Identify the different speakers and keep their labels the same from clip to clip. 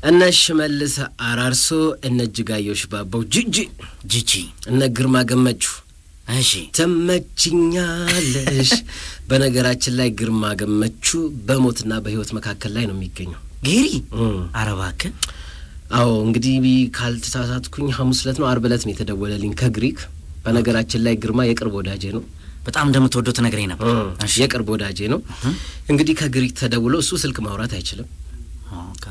Speaker 1: እነ ሽመልስ አራርሶ እነ ጅጋዮሽ ባባው ጂጂ እነ ግርማ ገመቹ
Speaker 2: እሺ
Speaker 1: ተመችኛለሽ በነገራችን ላይ ግርማ ገመቹ በሞትና በህይወት መካከል ላይ ነው የሚገኘው
Speaker 2: ጌሪ አረባከ
Speaker 1: አዎ እንግዲህ ካልተሳሳትኩኝ ሐሙስ ዕለት ነው አርብ ዕለት ነው የተደወለልኝ ከግሪክ በነገራችን ላይ ግርማ የቅርብ ወዳጄ ነው
Speaker 2: በጣም እንደምትወደው ተነግረኝ ነበር
Speaker 1: እሺ የቅርብ ወዳጄ ነው እንግዲህ ከግሪክ ተደውሎ እሱ ስልክ ማውራት አይችልም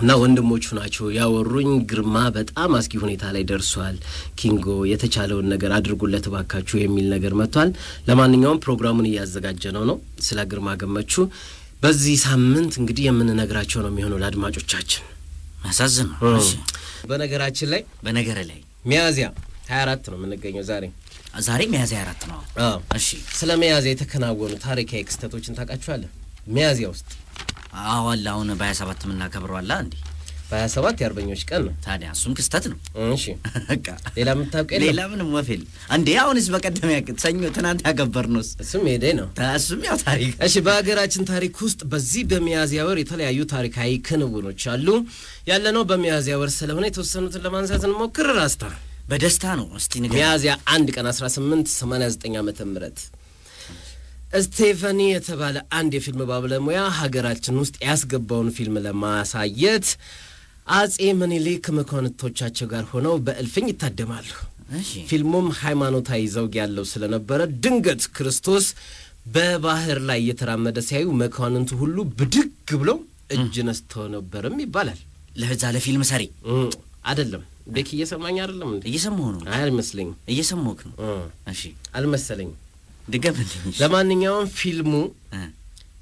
Speaker 1: እና ወንድሞቹ ናቸው ያወሩኝ ግርማ በጣም አስኪ ሁኔታ ላይ ደርሷል ኪንጎ የተቻለውን ነገር አድርጉለት ባካችሁ የሚል ነገር መጥቷል ለማንኛውም ፕሮግራሙን ያዘጋጀነው ነው ስለ ግርማ ገመቹ በዚህ ሳምንት እንግዲህ የምንነግራቸው ነው የሚሆነው ለአድማጮቻችን
Speaker 2: ማሳዘን እሺ
Speaker 1: በነገራችን ላይ ሚያዚያ 24 ነው የምንገኘው ዛሬ
Speaker 2: ሚያዚያ 24 ነው
Speaker 1: እሺ ስለ ሚያዚያ የተከናወኑ ታሪካዊ ክስተቶችን ታውቃችኋለህ ሚያዚያ ውስጥ
Speaker 2: አዋላውን በ27 ምናከብረው አላ እንዴ
Speaker 1: በ27 የአርበኞች ቀን ነው
Speaker 2: ታዲያ እሱም ክስተት ነው
Speaker 1: እሺ በቃ ሌላ ምታውቀው
Speaker 2: ሌላ ምንም ወፈል እንዴ አሁንስ በቀደም ያቀት ሰኞ ትናንት ያከበርነው
Speaker 1: እሱም ሄደ ነው
Speaker 2: እሱም ያው ታሪክ
Speaker 1: እሺ በአገራችን ታሪክ ውስጥ በዚህ በሚያዚያ ወር የተለያዩ ታሪካዊ ክንውኖች አሉ ያለነው በሚያዚያ ወር ስለሆነ የተወሰኑትን ለማንሳት እንሞክር ራስታ
Speaker 2: በደስታ ነው እስቲ ንገር
Speaker 1: ሚያዚያ 1 ቀን 1889 ዓመተ ምህረት ስቴፋኒ የተባለ አንድ የፊልም ባለሙያ ሀገራችን ውስጥ ያስገባውን ፊልም ለማሳየት አጼ ምኒልክ መኳንንቶቻቸው ጋር ሆነው በእልፍኝ ይታደማሉ ፊልሙም ሃይማኖታዊ ዘውግ ያለው ስለነበረ ድንገት ክርስቶስ በባህር ላይ እየተራመደ ሲያዩ መኳንንቱ ሁሉ ብድግ ብለው እጅ ነስተው ነበርም ይባላል
Speaker 2: ለዛ ለፊልም ሰሪ
Speaker 1: አይደለም በክ እየሰማኝ አይደለም እንዴ
Speaker 2: እየሰማሁ ነው
Speaker 1: አይመስልኝም
Speaker 2: እየሰማሁክ ነው እሺ
Speaker 1: አልመሰለኝም
Speaker 2: ድገምልኝ
Speaker 1: ለማንኛውም ፊልሙ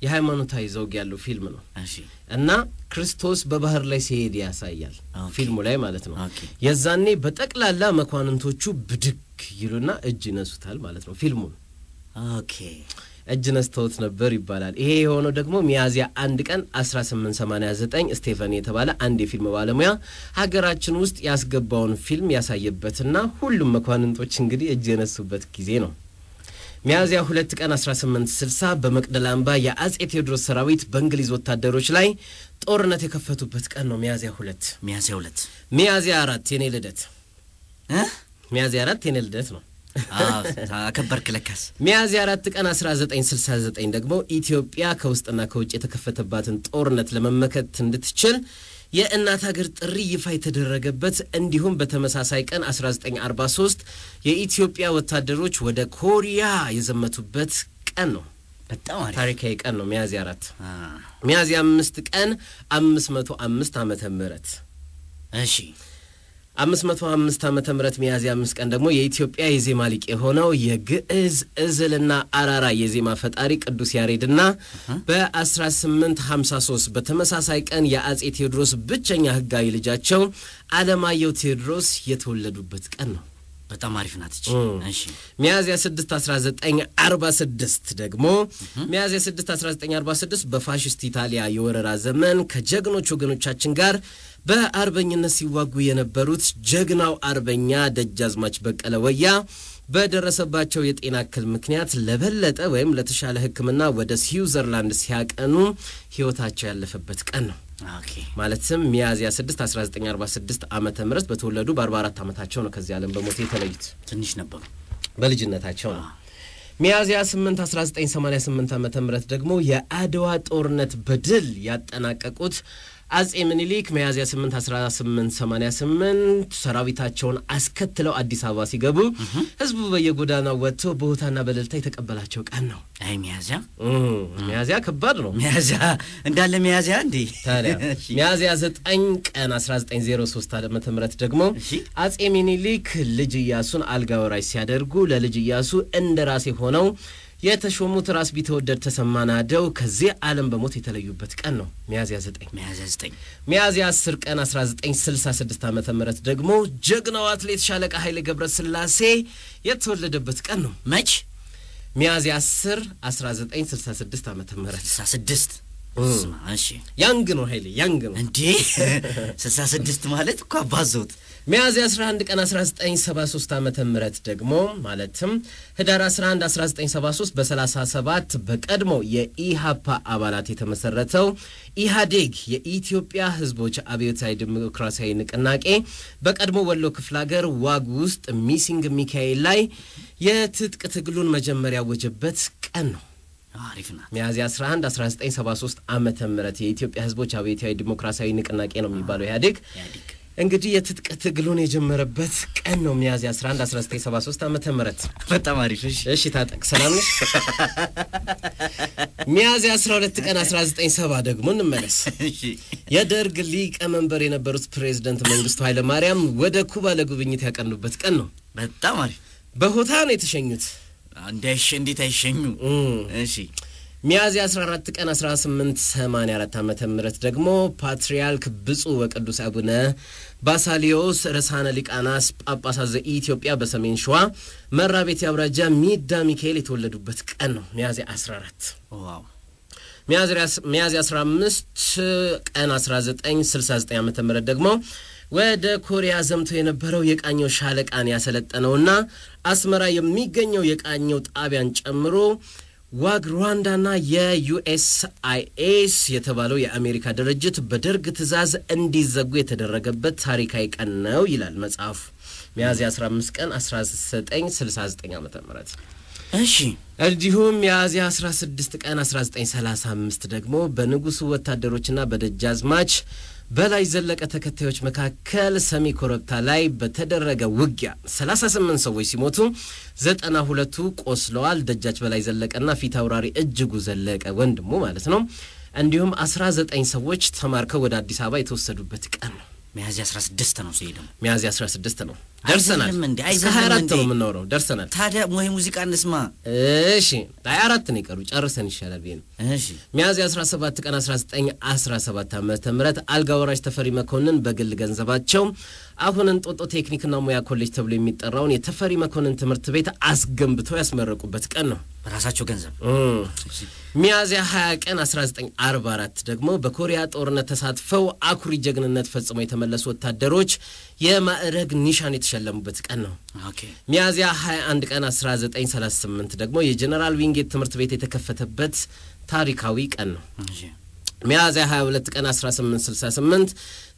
Speaker 1: የሃይማኖታዊ ዘውግ ያለው ፊልም ነው
Speaker 2: እሺ
Speaker 1: እና ክርስቶስ በባህር ላይ ሲሄድ ያሳያል ፊልሙ ላይ ማለት ነው የዛኔ በጠቅላላ መኳንንቶቹ ብድግ ይሉና እጅ ነሱታል ማለት ነው ፊልሙ
Speaker 2: ኦኬ
Speaker 1: እጅ ነስተውት ነበር ይባላል ይሄ የሆነው ደግሞ ሚያዚያ 1 ቀን 1889 ስቴፋኒ የተባለ አንድ የፊልም ባለሙያ ሀገራችን ውስጥ ያስገባውን ፊልም ያሳየበትና ሁሉም መኳንንቶች እንግዲህ እጅ የነሱበት ጊዜ ነው ሚያዚያ 2 ቀን 1860 በመቅደላ አምባ የአጼ ቴዎድሮስ ሰራዊት በእንግሊዝ ወታደሮች ላይ ጦርነት የከፈቱበት ቀን ነው ሚያዚያ 2 ሚያዚያ 4 የኔ ልደት ሚያዚያ 4 የኔ ልደት ነው
Speaker 2: አከበርክ ለካስ
Speaker 1: ሚያዚያ 4 ቀን 1969 ደግሞ ኢትዮጵያ ከውስጥና ከውጭ የተከፈተባትን ጦርነት ለመመከት እንድትችል የእናት ሀገር ጥሪ ይፋ የተደረገበት እንዲሁም በተመሳሳይ ቀን 1943 የኢትዮጵያ ወታደሮች ወደ ኮሪያ የዘመቱበት ቀን ነው
Speaker 2: በጣም
Speaker 1: ታሪካዊ ቀን ነው ሚያዚያ 4 ሚያዚያ 5 ቀን 505 ዓመተ ምህረት እሺ 505 ዓመተ ምህረት ሚያዚያ 5 ቀን ደግሞ የኢትዮጵያ የዜማ ሊቅ የሆነው የግዕዝ እዝልና አራራ የዜማ ፈጣሪ ቅዱስ ያሬድና በ1853 በተመሳሳይ ቀን የአጼ ቴዎድሮስ ብቸኛ ህጋዊ ልጃቸው አለማየሁ ቴዎድሮስ የተወለዱበት ቀን ነው
Speaker 2: በጣም አሪፍ ናት እሺ
Speaker 1: ሚያዚያ 6 1946 ደግሞ ሚያዚያ 6 1946 በፋሺስት ኢጣሊያ የወረራ ዘመን ከጀግኖች ወገኖቻችን ጋር በአርበኝነት ሲዋጉ የነበሩት ጀግናው አርበኛ ደጃዝማች በቀለ ወያ በደረሰባቸው የጤና እክል ምክንያት ለበለጠ ወይም ለተሻለ ህክምና ወደ ስዊዘርላንድ ሲያቀኑ ህይወታቸው ያለፈበት ቀን ነው
Speaker 2: ኦኬ
Speaker 1: ማለትም ሚያዚያ 6 1946 ዓመተ ምህረት በተወለዱ በ44 ዓመታቸው ነው ከዚህ ዓለም በሞት የተለዩት
Speaker 2: ትንሽ ነበሩ
Speaker 1: በልጅነታቸው ነው ሚያዚያ 8 1988 ዓመተ ምህረት ደግሞ የአድዋ ጦርነት በድል ያጠናቀቁት አጼ ምኒልክ ሚያዚያ 8 1888 ሰራዊታቸውን አስከትለው አዲስ አበባ ሲገቡ ህዝቡ በየጎዳናው ወጥቶ በሆታና በእልልታ የተቀበላቸው ቀን ነው
Speaker 2: አይ
Speaker 1: ሚያዚያ ከባድ ነው
Speaker 2: ሚያዚያ እንዳለ ሚያዚያ እንዴ
Speaker 1: ታዲያ ሚያዚያ 9 ቀን 1903 ዓመተ ምህረት ደግሞ አጼ ምኒልክ ልጅ ኢያሱን አልጋ ወራሽ ሲያደርጉ ለልጅ ኢያሱ እንደራሴ ሆነው የተሾሙት ራስ ቢተወደድ ተሰማናደው ከዚህ ዓለም በሞት የተለዩበት ቀን ነው ሚያዚያ 9 ሚያዚያ 10 ቀን 1966 ዓመተ ምህረት ደግሞ ጀግናው አትሌት ሻለቃ ኃይሌ ገብረስላሴ የተወለደበት ቀን ነው
Speaker 2: መች
Speaker 1: ሚያዚያ 10 1966 ዓመተ ምህረት
Speaker 2: 66 እሺ
Speaker 1: ያንግ ነው ኃይሌ ያንግ ነው
Speaker 2: እንዴ 66 ማለት እኮ አባዞት
Speaker 1: ሚያዝያ 11 ቀን 1973 ዓመተ ምህረት ደግሞ ማለትም ህዳር 11 1973 በ37 በቀድሞ የኢሃፓ አባላት የተመሰረተው ኢሃዴግ የኢትዮጵያ ህዝቦች አብዮታዊ ዲሞክራሲያዊ ንቅናቄ በቀድሞ ወሎ ክፍለ ሀገር ዋግ ውስጥ ሚሲንግ ሚካኤል ላይ የትጥቅ ትግሉን መጀመሪያ ወጀበት ቀን ነው
Speaker 2: አሪፍና
Speaker 1: ሚያዝያ 11 1973 ዓመተ ምህረት የኢትዮጵያ ህዝቦች አብዮታዊ ዲሞክራሲያዊ ንቅናቄ ነው የሚባለው ኢሃዴግ እንግዲህ የትጥቅ ትግሉን የጀመረበት ቀን ነው ሚያዝያ 11 1973 ዓመተ ምህረት
Speaker 2: በጣም አሪፍ
Speaker 1: እሺ ታጠቅ ሰላም ነሽ ሚያዝያ 12 ቀን 1970 ደግሞ እንመለስ
Speaker 2: እሺ
Speaker 1: የደርግ ሊቀመንበር የነበሩት ፕሬዝዳንት መንግስቱ ኃይለ ማርያም ወደ ኩባ ለጉብኝት ያቀኑበት ቀን ነው
Speaker 2: በጣም አሪፍ
Speaker 1: በሆታ ነው የተሸኙት
Speaker 2: እንዴት አይሸኙ እሺ
Speaker 1: ሚያዝያ 14 ቀን 1884 ዓመተ ምህረት ደግሞ ፓትርያርክ ብፁዕ ወቅዱስ አቡነ ባሳሊዮስ ርዕሳነ ሊቃናት ጳጳሳት ዘኢትዮጵያ በሰሜን ሸዋ መራቤት ያብራጃ ሚዳ ሚካኤል የተወለዱበት ቀን ነው ሚያዝያ 14
Speaker 2: ዋው
Speaker 1: ሚያዝያ 15 ቀን 1969 ዓመተ ምህረት ደግሞ ወደ ኮሪያ ዘምቶ የነበረው የቃኘው ሻለቃን ያሰለጠነውና አስመራ የሚገኘው የቃኘው ጣቢያን ጨምሮ ዋግ ሩዋንዳና የዩኤስአይኤስ የተባለው የአሜሪካ ድርጅት በደርግ ትዕዛዝ እንዲዘጉ የተደረገበት ታሪካዊ ቀን ነው ይላል መጽሐፉ ሚያዝያ 15 ቀን 1969 ዓመተ ምህረት
Speaker 2: እሺ
Speaker 1: እንዲሁም ሚያዝያ 16 ቀን 1935 ደግሞ በንጉሱ ወታደሮችና በደጃዝማች በላይ ዘለቀ ተከታዮች መካከል ሰሚ ኮረብታ ላይ በተደረገ ውጊያ 38 ሰዎች ሲሞቱ 92ቱ ቆስለዋል ደጃች በላይ ዘለቀና ፊት አውራሪ እጅጉ ዘለቀ ወንድሙ ማለት ነው እንዲሁም 19 ሰዎች ተማርከው ወደ አዲስ አበባ የተወሰዱበት ቀን ነው
Speaker 2: ሚያዝያ 16 ነው ሲሄደም
Speaker 1: ሚያዝያ 16 ነው ደርሰናል
Speaker 2: አይዘለም
Speaker 1: 24 ነው የምንኖረው ደርሰናል
Speaker 2: ታዲያ ወይ ሙዚቃ እንስማ
Speaker 1: እሺ 24 ነው ይቀሩ ጨርሰን ይሻላል ቢን
Speaker 2: እሺ
Speaker 1: ሚያዝያ 17 ቀን 1917 ዓመተ ምህረት አልጋ ወራሽ ተፈሪ መኮንን በግል ገንዘባቸው አሁን እንጦጦ ቴክኒክና ሙያ ኮሌጅ ተብሎ የሚጠራውን የተፈሪ መኮንን ትምህርት ቤት አስገንብተው ያስመረቁበት ቀን ነው
Speaker 2: በራሳቸው ገንዘብ
Speaker 1: ሚያዝያ 20 ቀን 1944 ደግሞ በኮሪያ ጦርነት ተሳትፈው አኩሪ ጀግንነት ፈጽመው የተመለሱ ወታደሮች የማዕረግ ኒሻን የተሸለሙበት ቀን ነው
Speaker 2: ኦኬ
Speaker 1: ሚያዝያ 21 ቀን 1938 ደግሞ የጀነራል ዊንጌት ትምህርት ቤት የተከፈተበት ታሪካዊ ቀን ነው
Speaker 2: እሺ
Speaker 1: ሚያዝያ 22 ቀን 1868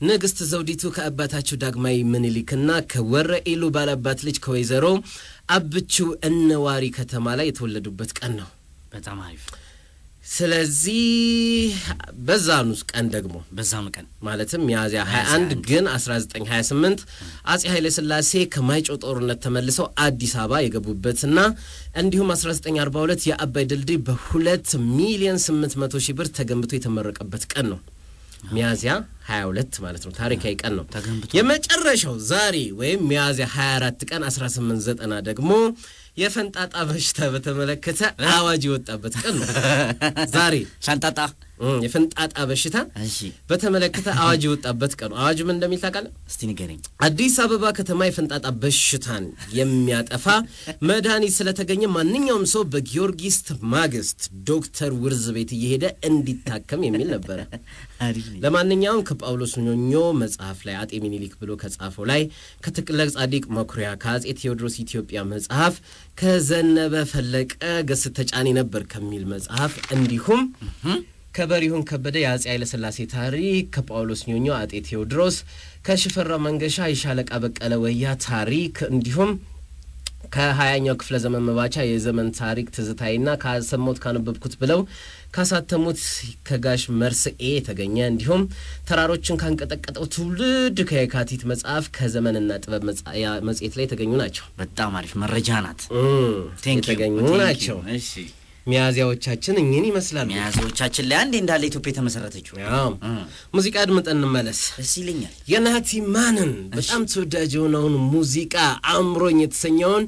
Speaker 1: ንግስት ዘውዲቱ ከአባታቸው ዳግማዊ ምኒልክና ከወረኢሉ ባላባት ልጅ ከወይዘሮ አብቹ እነዋሪ ከተማ ላይ የተወለዱበት ቀን ነው
Speaker 2: በጣም አሪፍ
Speaker 1: ስለዚህ በዛኑስ ቀን ደግሞ
Speaker 2: በዛም ቀን
Speaker 1: ማለትም ሚያዝያ 21 ግን 1928 አጼ ኃይለ ሥላሴ ከማይጮ ጦርነት ተመልሰው አዲስ አበባ የገቡበትና እንዲሁም 1942 የአባይ ድልድይ በ2 ሚሊዮን 800 ሺህ ብር ተገንብቶ የተመረቀበት ቀን ነው ሚያዝያ 22 ማለት ነው ታሪካዊ ቀን ነው የመጨረሻው ዛሬ ወይም ሚያዝያ 24 ቀን 1890 ደግሞ የፈንጣጣ በሽታ በተመለከተ አዋጅ ወጣበት ቀን ነው ዛሬ
Speaker 2: ሻንጣጣ
Speaker 1: የፈንጣጣ በሽታ
Speaker 2: እሺ
Speaker 1: በተመለከተ አዋጅ ወጣበት ቀን አዋጅ ምን እንደሚል ታውቃለህ
Speaker 2: እስቲ ንገረኝ
Speaker 1: አዲስ አበባ ከተማ የፈንጣጣ በሽታን የሚያጠፋ መድኃኒት ስለተገኘ ማንኛውም ሰው በጊዮርጊስ ማግስት ዶክተር ውርዝ ቤት እየሄደ እንዲታከም የሚል ነበር ለማንኛውም ከጳውሎስ ኞኞ መጽሐፍ ላይ አጤ ሚኒሊክ ብሎ ከጻፈው ላይ ከተክለ ጻዲቅ መኩሪያ ከአጼ ቴዎድሮስ ኢትዮጵያ መጽሐፍ ከዘነበ ፈለቀ ገስ ተጫኒ ነበር ከሚል መጽሐፍ እንዲሁም ከበሪሁን ከበደ የአጼ ኃይለ ሥላሴ ታሪክ ከጳውሎስ ኞኞ አጤ ቴዎድሮስ ከሽፈራ መንገሻ የሻለቃ በቀለ ወያ ታሪክ እንዲሁም ከ20ኛው ክፍለ ዘመን መባቻ የዘመን ታሪክ ትዝታይና ካሰሙት ካነበብኩት ብለው ካሳተሙት ከጋሽ መርስኤ ተገኘ እንዲሁም ተራሮችን ካንቀጠቀጠው ትውልድ ከየካቲት መጽሐፍ ከዘመንና ጥበብ መጽሔት ላይ ተገኙ ናቸው
Speaker 2: በጣም አሪፍ መረጃ ናት
Speaker 1: ተገኙ ናቸው
Speaker 2: እሺ
Speaker 1: ሚያዚያዎቻችን እኚህን ይመስላሉ
Speaker 2: ሚያዚያዎቻችን ላይ አንዴ እንዳለ ኢትዮጵያ ተመሰረተችው
Speaker 1: ሙዚቃ አድምጠን እንመለስ
Speaker 2: እሺ ይለኛል
Speaker 1: የናቲ ማንን በጣም ተወዳጅ የሆነውን ሙዚቃ አምሮኝ የተሰኘውን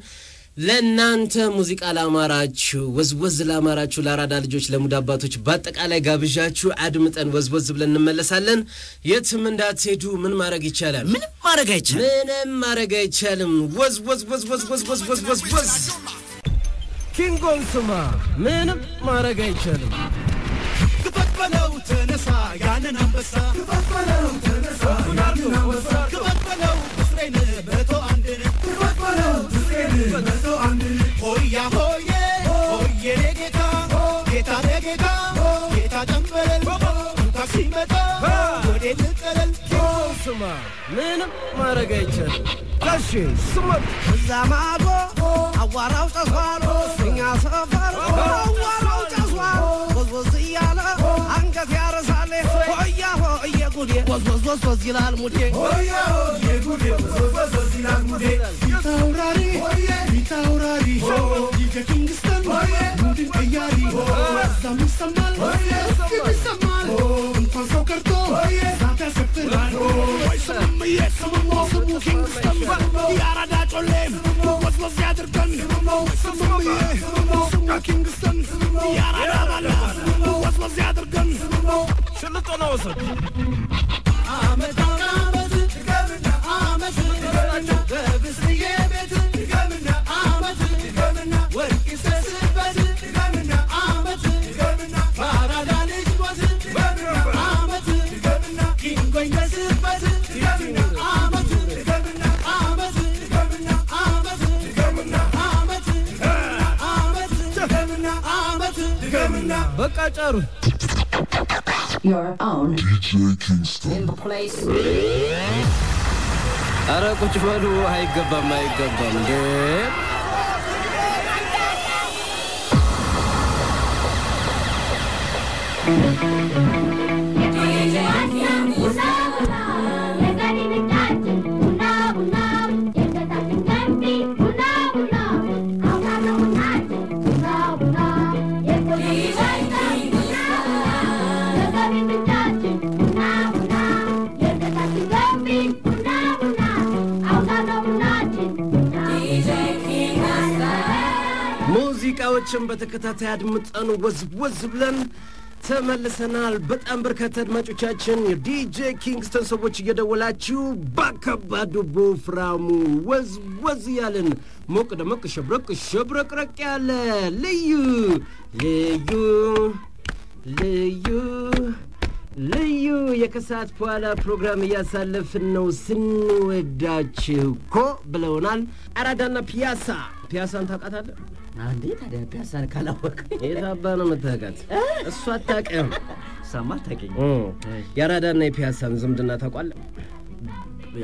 Speaker 1: ለናንተ ሙዚቃ ላማራችሁ ወዝወዝ ላማራችሁ ለአራዳ ልጆች ለሙዳባቶች በአጠቃላይ ጋብዣችሁ አድምጠን ወዝወዝ ብለን እንመለሳለን የትም እንዳትሄዱ ምን ማድረግ ይቻላል ምንም ማድረግ አይቻልም ወዝ ኪንጎን ስማ ምንም ማድረግ አይቻልም
Speaker 3: ተነሳ ያንን አንበሳ ክፈት በለው ተነሳ ያንን አንበሳ ክፈት በለው እስሬን በቶ አንድን ክፈት በለው እስሬን በቶ አንድን ሆያ ሆዬ ሆዬ ጌታ ጌታ ለጌታ ጌታ ደንበለል ሲመጣ ወደ ልቀለል
Speaker 1: ስማ ምንም ማረግ አይቻልም ጋሼ ስማ
Speaker 4: ዘማዶ አዋራው ተሷል እኛ ሰፈር አዋራው ተሷል ወዝወዝ እያለ አንገት ያረሳል ሆያ ሆዬ ጉዴ ወዝወዝ ይላል ሙዴ
Speaker 3: ሆያ ሆዬ ጉዴ ወዝወዝ ይላል ሙዴ ይታውራሪ ይታውራሪ ዲጄ ኪንግስተን ሙድን ቀያሪ ወዛም ይሰማል ይሰማል እንኳን ሰው ቀርቶ ዛታ ሰፍራል ሰምዬ ሰምሞ ሰሙ ኪንግስተን ያራዳ ጮሌም ወዝወዝ ያድርገን ሰምዬ ሰሙ ኪንግስተን ያራዳ ባላ ወዝወዝ ያድርገን
Speaker 1: ሽልጦ ነው ወሰድ
Speaker 3: አመት አመት ገምና አመት ገምና በብስዬ ቤት ገምና አመት ገምና ወርቅ ይሰስበት ገምና አመት ገምና ባራዳ ልጅ ወዝ ገምና አመት ገምና ኪንጎኝ በስበት ገምና አመት ገምና አመት ገምና አመት ገምና አመት ገምና አመት ገምና
Speaker 1: በቃ ጫሩ
Speaker 5: Your own
Speaker 6: DJ Kingston
Speaker 5: in the place.
Speaker 1: አረ ቁጭ በሉ አይገባም እንዴ ሙዚቃዎችን በተከታታይ አድምጠን ወዝወዝ ብለን ተመልሰናል። በጣም በርካታ አድማጮቻችን የዲጄ ኪንግስተን ሰዎች እየደወላችሁ ባከባዱ ቦፍራሙ ወዝወዝ ያለን ሞቅ ደመቅ ሸብረቅረቅ ያለ ልዩ የከሰዓት በኋላ ፕሮግራም እያሳለፍን ነው። ስንወዳችሁ እኮ ብለውናል። አራዳና ፒያሳን ታውቃታለህ?
Speaker 2: አንዴ ታዲያ ፒያሳን ካላወቅ
Speaker 1: የታባ ነው መታወቃት? እሷ አታውቅም።
Speaker 2: ሰማ ታውቂኝ?
Speaker 1: የአራዳና የፒያሳን ዝምድና ታውቃለህ?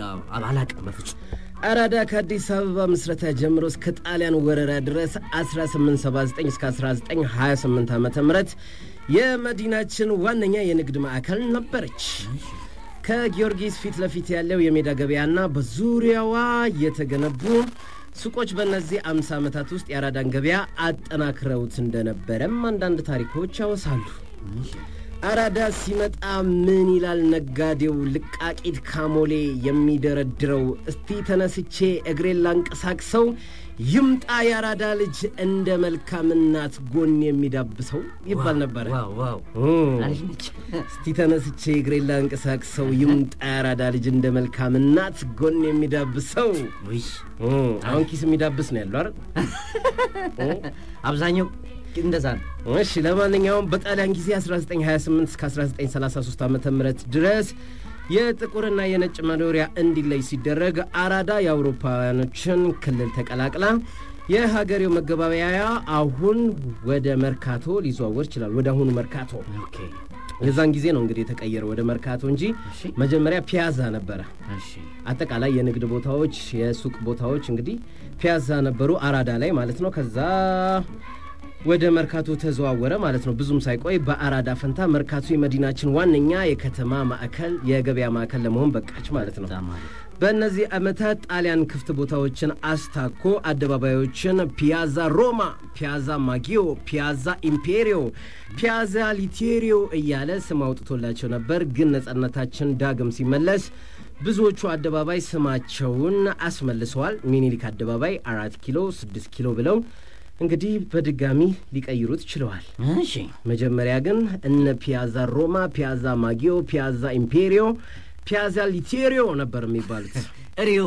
Speaker 2: ያው አላውቅም በፍጹም።
Speaker 1: አራዳ ከአዲስ አበባ ምስረታ ጀምሮ እስከ ጣሊያን ወረራ ድረስ 1879 እስከ 1928 ዓመተ ምህረት የመዲናችን ዋነኛ የንግድ ማዕከል ነበረች። ከጊዮርጊስ ፊት ለፊት ያለው የሜዳ ገበያና በዙሪያዋ የተገነቡ ሱቆች በእነዚህ 50 ዓመታት ውስጥ የአራዳን ገበያ አጠናክረውት እንደነበረም አንዳንድ ታሪኮች ያወሳሉ። አራዳ ሲመጣ ምን ይላል ነጋዴው ልቃቂት ካሞሌ የሚደረድረው? እስቲ ተነስቼ እግሬን ላንቀሳቅሰው ይምጣ የአራዳ ልጅ እንደ መልካም እናት ጎን የሚዳብሰው ይባል ነበር።
Speaker 2: ዋው
Speaker 1: እስቲ ተነስቼ እግሬን ላንቀሳቅሰው ይምጣ የአራዳ ልጅ እንደ መልካም እናት ጎን የሚዳብሰው። አሁን ኪስ የሚዳብስ ነው ያለው አይደል?
Speaker 2: አብዛኛው እንደዛ ነው።
Speaker 1: እሺ ለማንኛውም በጣሊያን ጊዜ 1928 እስከ 1933 ዓመተ ምህረት ድረስ የጥቁርና የነጭ መኖሪያ እንዲለይ ሲደረግ አራዳ የአውሮፓውያኖችን ክልል ተቀላቅላ የሀገሬው መገበያያ አሁን ወደ መርካቶ ሊዘዋወር ይችላል። ወደ አሁኑ መርካቶ
Speaker 2: ኦኬ።
Speaker 1: የዛን ጊዜ ነው እንግዲህ የተቀየረው ወደ መርካቶ እንጂ መጀመሪያ ፒያዛ ነበረ።
Speaker 2: እሺ
Speaker 1: አጠቃላይ የንግድ ቦታዎች የሱቅ ቦታዎች እንግዲህ ፒያዛ ነበሩ አራዳ ላይ ማለት ነው። ከዛ ወደ መርካቶ ተዘዋወረ ማለት ነው። ብዙም ሳይቆይ በአራዳ ፈንታ መርካቶ የመዲናችን ዋነኛ የከተማ ማዕከል የገበያ ማዕከል ለመሆን በቃች ማለት ነው። በእነዚህ ዓመታት ጣሊያን ክፍት ቦታዎችን አስታኮ አደባባዮችን ፒያዛ ሮማ፣ ፒያዛ ማጊዮ፣ ፒያዛ ኢምፔሪዮ፣ ፒያዛ ሊቴሪዮ እያለ ስም አውጥቶላቸው ነበር። ግን ነጻነታችን ዳግም ሲመለስ ብዙዎቹ አደባባይ ስማቸውን አስመልሰዋል። ሚኒሊክ አደባባይ፣ 4 ኪሎ፣ 6 ኪሎ ብለው እንግዲህ በድጋሚ ሊቀይሩት ችለዋል።
Speaker 2: እሺ
Speaker 1: መጀመሪያ ግን እነ ፒያዛ ሮማ፣ ፒያዛ ማጊዮ፣ ፒያዛ ኢምፔሪዮ፣ ፒያዛ ሊቴሪዮ ነበር የሚባሉት።
Speaker 2: ሪዮ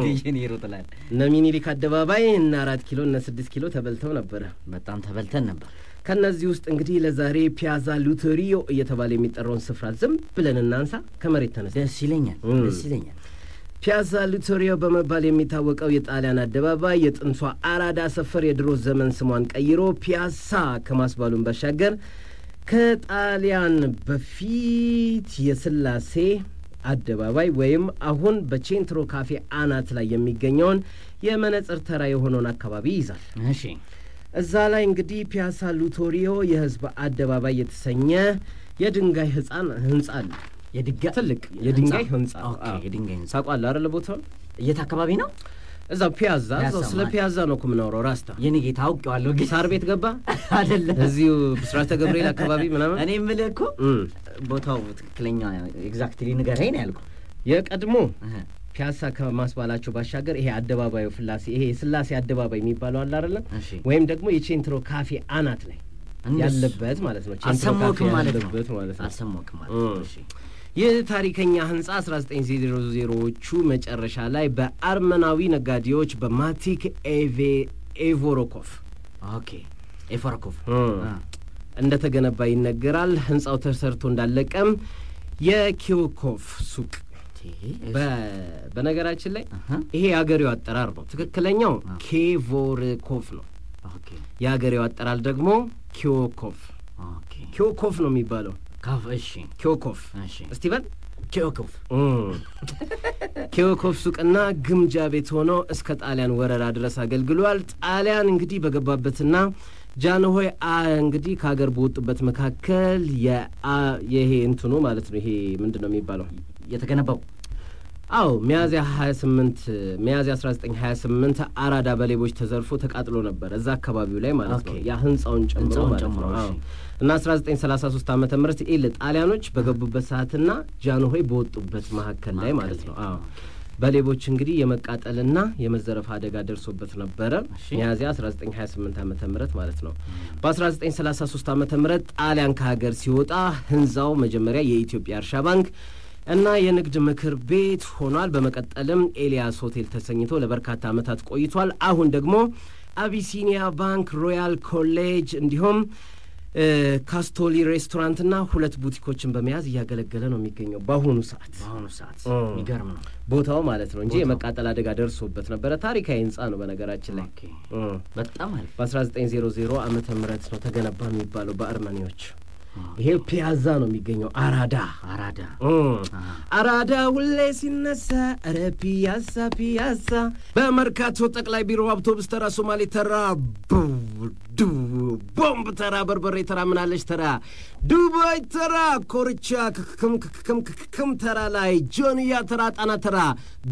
Speaker 2: ዲጂኔሮ ተላል
Speaker 1: እነ ሚኒሊክ አደባባይ እና 4 ኪሎ እና 6 ኪሎ ተበልተው ነበር።
Speaker 2: በጣም ተበልተን ነበር።
Speaker 1: ከነዚህ ውስጥ እንግዲህ ለዛሬ ፒያዛ ሉተሪዮ እየተባለ የሚጠራውን ስፍራ ዝም ብለን እናንሳ ከመሬት ተነሳ
Speaker 2: ደስ ይለኛል
Speaker 1: ፒያዛ ሉተሪዮ በመባል የሚታወቀው የጣሊያን አደባባይ የጥንቷ አራዳ ሰፈር የድሮ ዘመን ስሟን ቀይሮ ፒያሳ ከማስባሉን በሻገር ከጣሊያን በፊት የስላሴ አደባባይ ወይም አሁን በቼንትሮ ካፌ አናት ላይ የሚገኘውን የመነጽር ተራ የሆነውን አካባቢ ይዛል
Speaker 2: እሺ
Speaker 1: እዛ ላይ እንግዲህ ፒያሳ ሉተሪዮ የህዝብ አደባባይ የተሰኘ የድንጋይ ህንጻ አለ
Speaker 2: ትልቅ
Speaker 1: የድንጋይ ህንጻ
Speaker 2: ኦኬ የድንጋይ ህንጻ
Speaker 1: ታውቃለህ አይደል ቦታው
Speaker 2: የት አካባቢ ነው
Speaker 1: እዛው ፒያዛ እዛው ስለ ፒያዛ ነው የምናወራው ራስታ
Speaker 2: የኔ ጌታ አውቀዋለሁ
Speaker 1: ሳር ቤት ገባ
Speaker 2: አይደለም
Speaker 1: እዚሁ ብስራተ ገብርኤል አካባቢ ምናምን
Speaker 2: እኔ የምልህ እኮ ቦታው ትክክለኛ ኤግዛክትሊ ንገረኝ ነው ያልኩት
Speaker 1: የቀድሞ ፒያሳ ከማስባላቸው ባሻገር ይሄ አደባባዩ ፍላሴ ይሄ ስላሴ አደባባይ የሚባለው አለ አይደል ወይም ደግሞ የቼንትሮ ካፌ አናት ላይ ያለበት ማለት ነው ቼንትሮ ካፌ ያለበት ማለት ነው
Speaker 2: አሰሞክ ማለት ነው እሺ
Speaker 1: የታሪከኛ ህንጻ 1900ዎቹ መጨረሻ ላይ በአርመናዊ ነጋዴዎች በማቲክ ኤቮሮኮቭ እንደተገነባ ይነገራል ህንጻው ተሰርቶ እንዳለቀም የኪዮኮቭ ሱቅ በነገራችን ላይ ይሄ የአገሬው አጠራር ነው ትክክለኛው ኬቮርኮቭ ነው የአገሬው አጠራር ደግሞ ኪዮኮቭ ነው የሚባለው
Speaker 2: ካፍሺ
Speaker 1: ኪዮኮቭ እስቲ በል
Speaker 2: ኪዮኮቭ
Speaker 1: ሱቅና ግምጃ ቤት ሆኖ እስከ ጣሊያን ወረራ ድረስ አገልግሏል ጣሊያን እንግዲህ በገባበትና ጃንሆይ እንግዲህ ከሀገር በወጡበት መካከል ይሄ እንትኑ ማለት ነው ይሄ ምንድነው የሚባለው
Speaker 2: የተገነባው
Speaker 1: ሚያዝያ 1928 አራዳ በሌቦች ተዘርፎ ተቃጥሎ ነበር እዛ አካባቢው ላይ ማለት ነው ያ ህንጻውን ጨምሮ ማለት ነው እና 1933 ዓመተ ምህረት ጣሊያኖች በገቡበት ሰዓትና ጃንሆይ በወጡበት መካከል ላይ ማለት ነው በሌቦች እንግዲህ የመቃጠልና የመዘረፍ አደጋ ደርሶበት ነበር ሚያዝያ 1928 ዓመተ ምህረት ማለት ነው በ1933 ዓመተ ምህረት ጣሊያን ከሀገር ሲወጣ ህንጻው መጀመሪያ የኢትዮጵያ እርሻ ባንክ እና የንግድ ምክር ቤት ሆኗል በመቀጠልም ኤሊያስ ሆቴል ተሰኝቶ ለበርካታ አመታት ቆይቷል አሁን ደግሞ አቢሲኒያ ባንክ ሮያል ኮሌጅ እንዲሁም ካስቶሊ ሬስቶራንትና ሁለት ቡቲኮችን በመያዝ ያገለገለ ነው የሚገኘው በአሁኑ ሰዓት
Speaker 2: የሚገርም ነው
Speaker 1: ቦታው ማለት ነው እንጂ የመቃጠል አደጋ ደርሶበት ነበር ታሪካዊ ህንጻ ነው በነገራችን ላይ
Speaker 2: በጣም አሪፍ
Speaker 1: በ1900 ዓመተ ምህረት ነው ተገነባ የሚባለው በአርመኒዎች ይሄ ፒያዛ ነው የሚገኘው አራዳ ሁሌ ሲነሳ አረ ፒያሳ በመርካቶ ጠቅላይ ቢሮ አውቶቡስ ተራ ሶማሌ ተራ ቦምብ ተራ በርበሬ ተራ ምናለች ተራ ዱባይ ተራ ኮርቻ ክም ተራ ላይ ጆንያ ተራ አጣና ተራ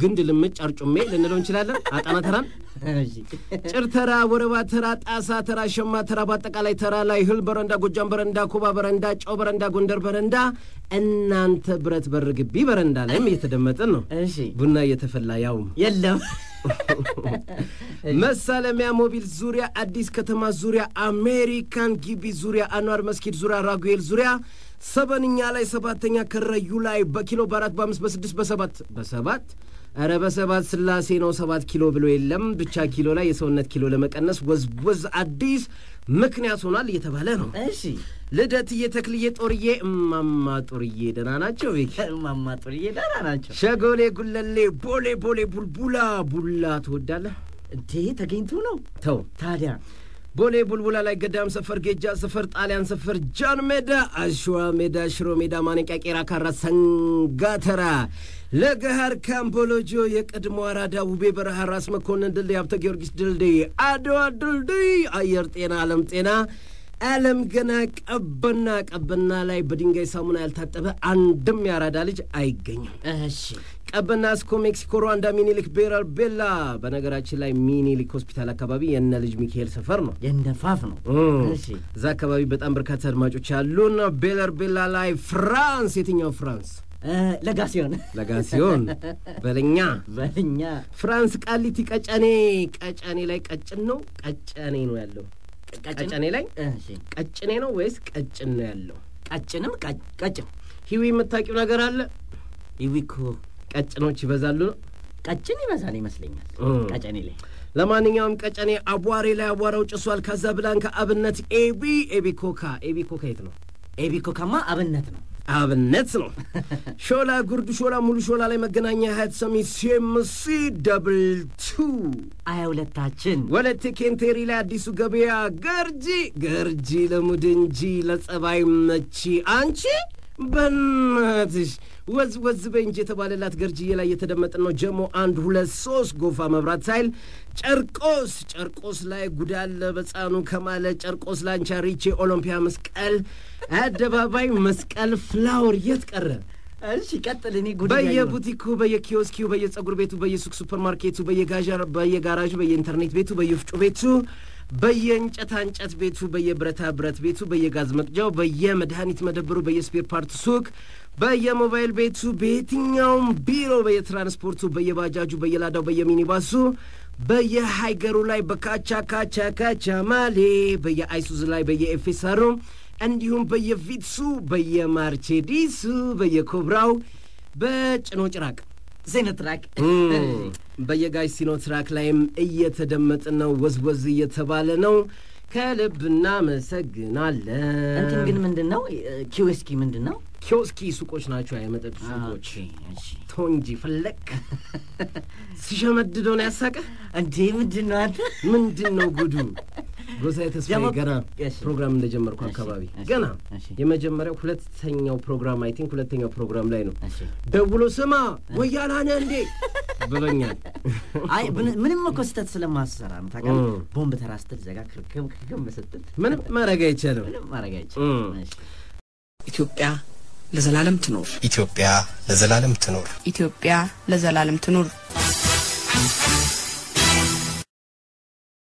Speaker 1: ግንድ ልምጭ አርጩሜ ልንለው እንችላለን አጣና ተራን ጭር ተራ ወረባ ተራ ጣሳ ተራ ሸማ ተራ በአጠቃላይ ተራ ላይ ህል በረንዳ ጎጃም በረንዳ ኩባ በረንዳ ጨው በረንዳ ጎንደር በረንዳ እናንተ ብረት በር ግቢ በረንዳ ላይም እየተደመጠን ነው ቡና እየተፈላ ያውም
Speaker 2: የለም
Speaker 1: መሳለሚያ ሞቢል ዙሪያ አዲስ ከተማ ዙሪያ አሜሪካን ግቢ ዙሪያ አንዋር መስጊድ ዙሪያ ራጉኤል ዙሪያ ሰበንኛ ላይ ሰባተኛ ከረዩ ላይ በኪሎ በ4 በ5 በ6 በ7 አረ በ7 ስላሴ ነው 7 ኪሎ ብሎ የለም ብቻ ኪሎ ላይ የሰውነት ኪሎ ለመቀነስ ወዝ አዲስ ምክንያት ሆኗል እየተባለ ነው
Speaker 2: እሺ
Speaker 1: ልደትዬ ተክልዬ ጦርዬ እማማ ጦርዬ ደህና ናቸው
Speaker 2: እማማ ጦርዬ ደህና ናቸው
Speaker 1: ሸጎሌ ጉለሌ ቦሌ ቡልቡላ ትወዳለህ
Speaker 2: እንዴ ተገኝቶ ነው
Speaker 1: ተው
Speaker 2: ታዲያ
Speaker 1: ቦሌ ቡልቡላ ላይ ገዳም ሰፈር ጌጃ ሰፈር ጣሊያን ሰፈር ጃን ሜዳ አሽዋ ሜዳ ሽሮ ሜዳ ማነቂያ ቄራ ካራ ሰንጋተራ ለገሃር ካምቦሎጆ የቀድሞ አራዳ ውቤ በረሃ ራስ መኮንን ድልድይ ሀብተ ጊዮርጊስ ድልድይ አድዋ ድልድይ አየር ጤና ዓለም ገና ቀበና ላይ በድንጋይ ሳሙና ያልታጠበ አንድም ያራዳ ልጅ አይገኝም
Speaker 2: እሺ
Speaker 1: ቀበና እስኮ ሜክሲኮ ሩዋንዳ ሚኒሊክ ቤላ በነገራችን ላይ ሚኒሊክ ሆስፒታል አካባቢ የነ ልጅ ሚካኤል ሰፈር ነው
Speaker 2: የነፋፍ ነው እሺ
Speaker 1: እዛ አካባቢ በጣም በርካታ አድማጮች ያሉና ቤላ ላይ ፍራንስ የትኛው ፍራንስ ለጋሲዮን በለኛ ፍራንስ ቃሊቲ ቀጨኔ ላይ ቀጭን ነው ቀጨኔ ነው ያለው ቀጨኔ ላይ ቀጭኔ ነው ወይስ ቀጭን ነው ያለው
Speaker 2: ቀጭንም ቀጭን
Speaker 1: ሂዊ የምታውቂው ነገር አለ ሂዊኮ ቀጭኖች ይበዛሉ ቀጭን ይበዛል ይመስለኛል ቀጨኔ ላይ ለማንኛውም ቀጨኔ አቧሬ ላይ አቧራው ጭሷል ካዛብላንካ አብነት ኤቢ ኮካ የት ነው
Speaker 2: ኤቢ ኮካማ አብነት ነው
Speaker 1: ሾላ ጉርዱ ሾላ ሙሉ ሾላ ላይ መገናኛ ሀያት ሰሚት ሲኤምሲ ደብል 2
Speaker 2: አያውለታችን
Speaker 1: ወለቴ ኬንቴሪ ላይ አዲሱ ገበያ ገርጂ ለሙድ እንጂ ለጸባይ መቺ አንቺ በእናትሽ ወዝ በእንጂ የተባለላት ገርጂዬ ላይ የተደመጥን ነው ጀሞ 1 2 3 ጎፋ መብራት ሳይል ጨርቆስ ላይ ጉዳለ በጻኑ ከማለ ጨርቆስ ላንቻ ሪቼ ኦሎምፒያ መስቀል አደባባይ መስቀል ፍላወር የት ቀረ
Speaker 2: እሺ ቀጥል እኔ ጉድ
Speaker 1: በየቡቲኩ በየኪዮስኪው በየጸጉር ቤቱ በየሱቅ ሱፐርማርኬቱ በየጋራዡ በየኢንተርኔት ቤቱ በየፍጮ ቤቱ በየእንጨት ቤቱ በየብረታ ብረት ቤቱ በየጋዝ መቅጃው በየመድኃኒት መደብሩ በየስፔር ፓርት ሱቅ በየሞባይል ቤቱ በየትኛውም ቢሮ በየትራንስፖርቱ በየባጃጁ በየላዳው በየሚኒባሱ በየሃይገሩ ላይ በካቻ ማሌ በየአይሱዝ ላይ በየኤፌሳሩ እንዲሁም በየቪትሱ በየማርቼዲሱ በየኮብራው በጭኖ ጭራቅ
Speaker 2: ዜነትራክ
Speaker 1: በየጋሽ ሲኖትራክ ላይም እየተደመጥን ነው ወዝወዝ እየተባለ ነው ከልብ እናመሰግናለን
Speaker 2: እንትን ግን ምንድነው ኪዮስኪ ምንድነው
Speaker 1: ኪዮስኪ ሱቆች ናቸው የመጠጥ ሱቆች
Speaker 2: እሺ
Speaker 1: ቶንጂ ፈለክ ሲሸመድደው ነው ያሳቀ
Speaker 2: እንዴ ምንድነው
Speaker 1: ጉዱ ጎሳዬ ተስፋዬ ገና ፕሮግራም እንደጀመርኩ አካባቢ ገና የመጀመሪያው ሁለተኛው ፕሮግራም አይ ቲንክ ሁለተኛው ፕሮግራም ላይ ነው ደውሎ ስማ ወያላነ እንዴ ብሎኛል
Speaker 2: አይ ምንም እኮ ስተት ስለማሰራ ነው ታውቃለህ ቦምብ ተራስተል ዘጋ ክርክም በሰጥት
Speaker 1: ምንም ማረጋ ይቻላል
Speaker 6: ኢትዮጵያ ለዘላለም ትኖር
Speaker 7: ኢትዮጵያ ለዘላለም ትኖር
Speaker 6: ኢትዮጵያ ለዘላለም ትኖር